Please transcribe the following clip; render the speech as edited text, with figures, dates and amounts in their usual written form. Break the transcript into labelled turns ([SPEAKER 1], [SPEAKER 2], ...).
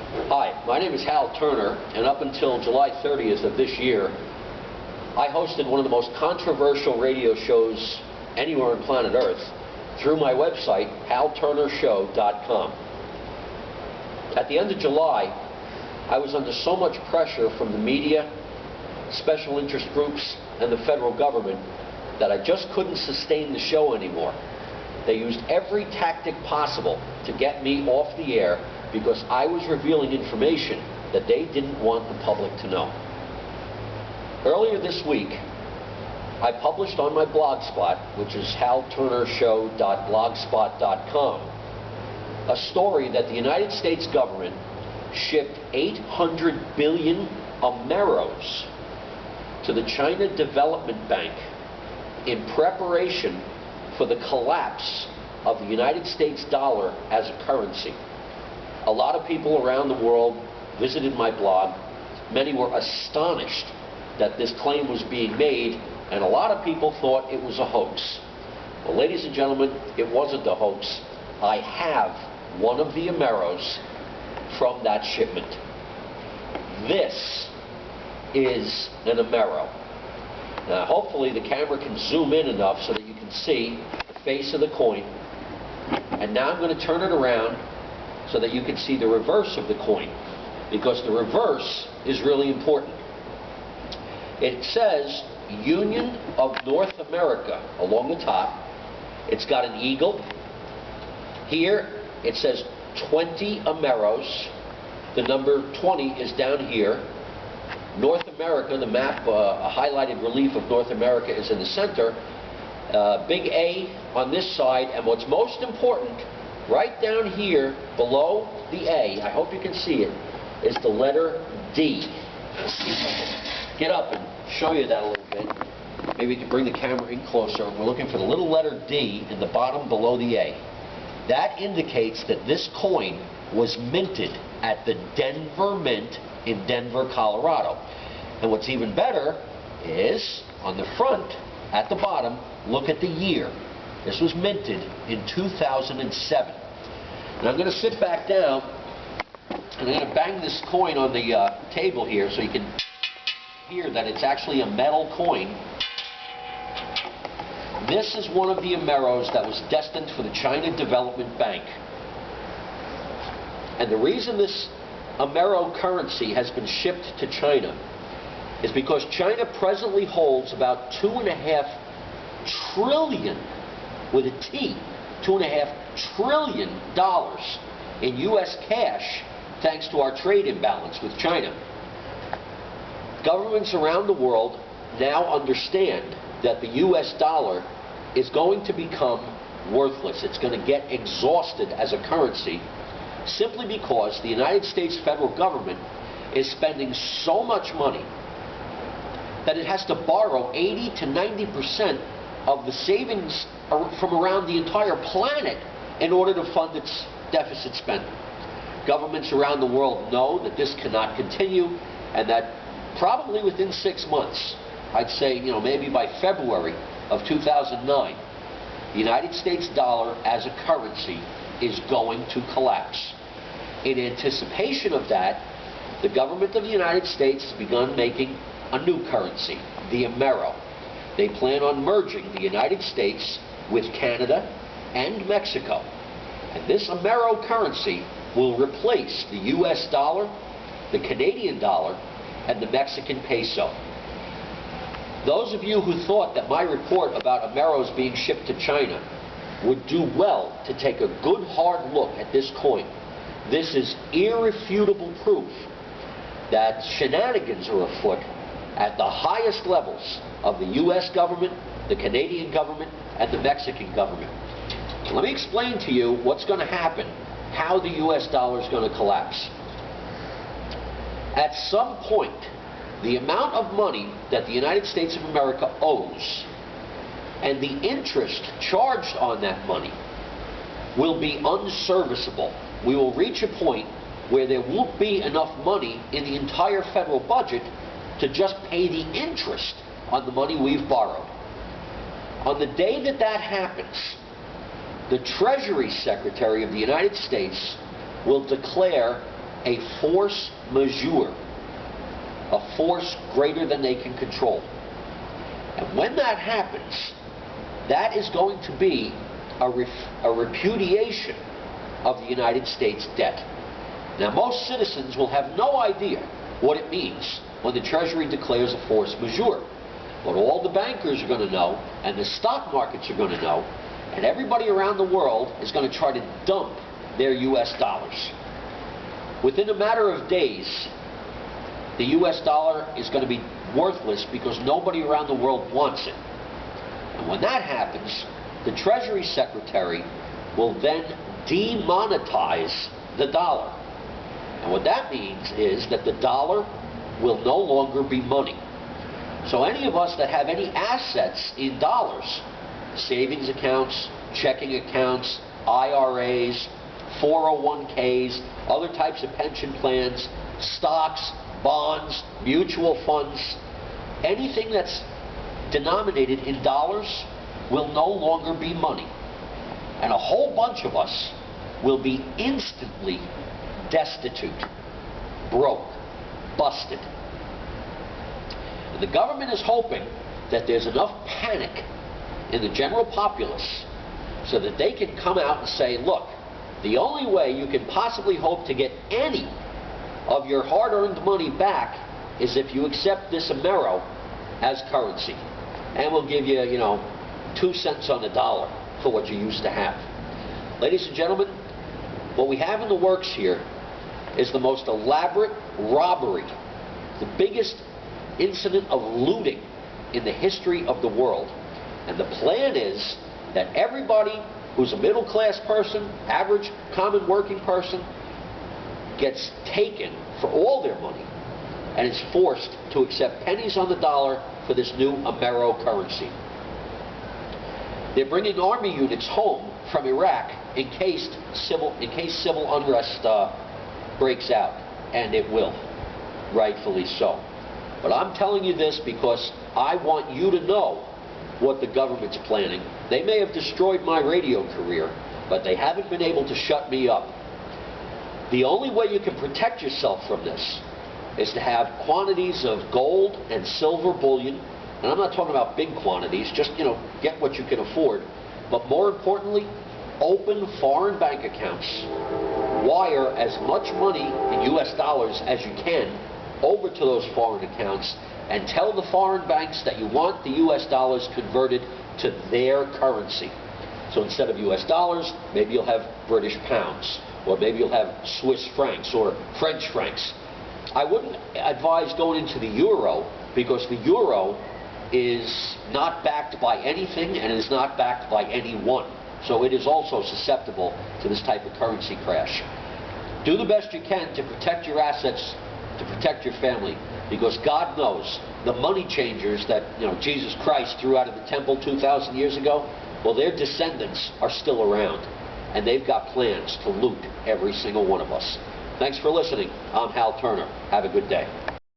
[SPEAKER 1] Hi, my name is Hal Turner, and up until July 30th of this year, I hosted one of the most controversial radio shows anywhere on planet Earth through my website, HalTurnerShow.com. At the end of July, I was under so much pressure from the media, special interest groups, and the federal government that I just couldn't sustain the show anymore. They used every tactic possible to get me off the air because I was revealing information that they didn't want the public to know. Earlier this week, I published on my blog spot, which is HalTurnerShow.blogspot.com, a story that the United States government shipped 800 billion Ameros to the China Development Bank in preparation for the collapse of the United States dollar as a currency. A lot of people around the world visited my blog. Many were astonished that this claim was being made, and a lot of people thought it was a hoax. Well, ladies and gentlemen, it wasn't a hoax. I have one of the Ameros from that shipment. This is an Amero. Now, hopefully the camera can zoom in enough so that you can see the face of the coin. And now I'm going to turn it around so that you can see the reverse of the coin, because the reverse is really important. It says Union of North America along the top. It's got an eagle. Here it says 20 Ameros. The number 20 is down here. North America, the map, a highlighted relief of North America is in the center. Big A on this side, and what's most important, right down here below the A, I hope you can see it, is the letter D. Let's see if I can get up and show you that a little bit. Maybe you can bring the camera in closer. We're looking for the little letter D in the bottom below the A. That indicates that this coin was minted at the Denver Mint in Denver, Colorado. And what's even better is, on the front, at the bottom, look at the year. This was minted in 2007. And I'm going to sit back down, and I'm going to bang this coin on the table here so you can hear that it's actually a metal coin. This is one of the Ameros that was destined for the China Development Bank. And the reason this Amero currency has been shipped to China is because China presently holds about $2.5 trillion, with a T, $2.5 trillion in U.S. cash, thanks to our trade imbalance with China. Governments around the world now understand that the U.S. dollar is going to become worthless. It's going to get exhausted as a currency, simply because the United States federal government is spending so much money that it has to borrow 80 to 90% of the savings from around the entire planet in order to fund its deficit spending. Governments around the world know that this cannot continue, and that probably within 6 months, I'd say, maybe by February of 2009, the United States dollar as a currency is going to collapse. In anticipation of that, the government of the United States has begun making a new currency, the Amero. They plan on merging the United States with Canada and Mexico. And this Amero currency will replace the U.S. dollar, the Canadian dollar, and the Mexican peso. Those of you who thought that my report about Ameros being shipped to China would do well to take a good hard look at this coin. This is irrefutable proof that shenanigans are afoot at the highest levels of the U.S. government, the Canadian government, and the Mexican government. Let me explain to you what's going to happen, how the U.S. dollar is going to collapse. At some point, the amount of money that the United States of America owes and the interest charged on that money will be unserviceable. We will reach a point where there won't be enough money in the entire federal budget to just pay the interest on the money we've borrowed. On the day that that happens, the Treasury Secretary of the United States will declare a force majeure, a force greater than they can control. And when that happens, that is going to be a repudiation of the United States debt. Now, most citizens will have no idea what it means when the Treasury declares a force majeure. But all the bankers are going to know, and the stock markets are going to know, and everybody around the world is going to try to dump their U.S. dollars. Within a matter of days, the U.S. dollar is going to be worthless because nobody around the world wants it. And when that happens, the Treasury Secretary will then demonetize the dollar. And what that means is that the dollar will no longer be money. So any of us that have any assets in dollars, savings accounts, checking accounts, IRAs, 401ks, other types of pension plans, stocks, bonds, mutual funds, anything that's denominated in dollars will no longer be money. And a whole bunch of us will be instantly destitute, broke, busted. And the government is hoping that there's enough panic in the general populace so that they can come out and say, look, the only way you can possibly hope to get any of your hard-earned money back is if you accept this Amero as currency. And we'll give you, 2 cents on the dollar for what you used to have. Ladies and gentlemen, what we have in the works here is the most elaborate robbery, the biggest incident of looting in the history of the world. And the plan is that everybody who's a middle-class person, average, common working person, gets taken for all their money and is forced to accept pennies on the dollar for this new AMEROcurrency. They're bringing army units home from Iraq in case civil unrest breaks out, and it will, rightfully so. But I'm telling you this because I want you to know what the government's planning. They may have destroyed my radio career, but they haven't been able to shut me up. The only way you can protect yourself from this is to have quantities of gold and silver bullion. And I'm not talking about big quantities, just, get what you can afford. But more importantly, open foreign bank accounts. Wire as much money in US dollars as you can over to those foreign accounts, and tell the foreign banks that you want the US dollars converted to their currency. So instead of US dollars, maybe you'll have British pounds, or maybe you'll have Swiss francs or French francs. I wouldn't advise going into the euro, because the euro is not backed by anything and is not backed by anyone. So it is also susceptible to this type of currency crash. Do the best you can to protect your assets, to protect your family, because God knows the money changers that Jesus Christ threw out of the temple 2,000 years ago, well, their descendants are still around, and they've got plans to loot every single one of us. Thanks for listening. I'm Hal Turner. Have a good day.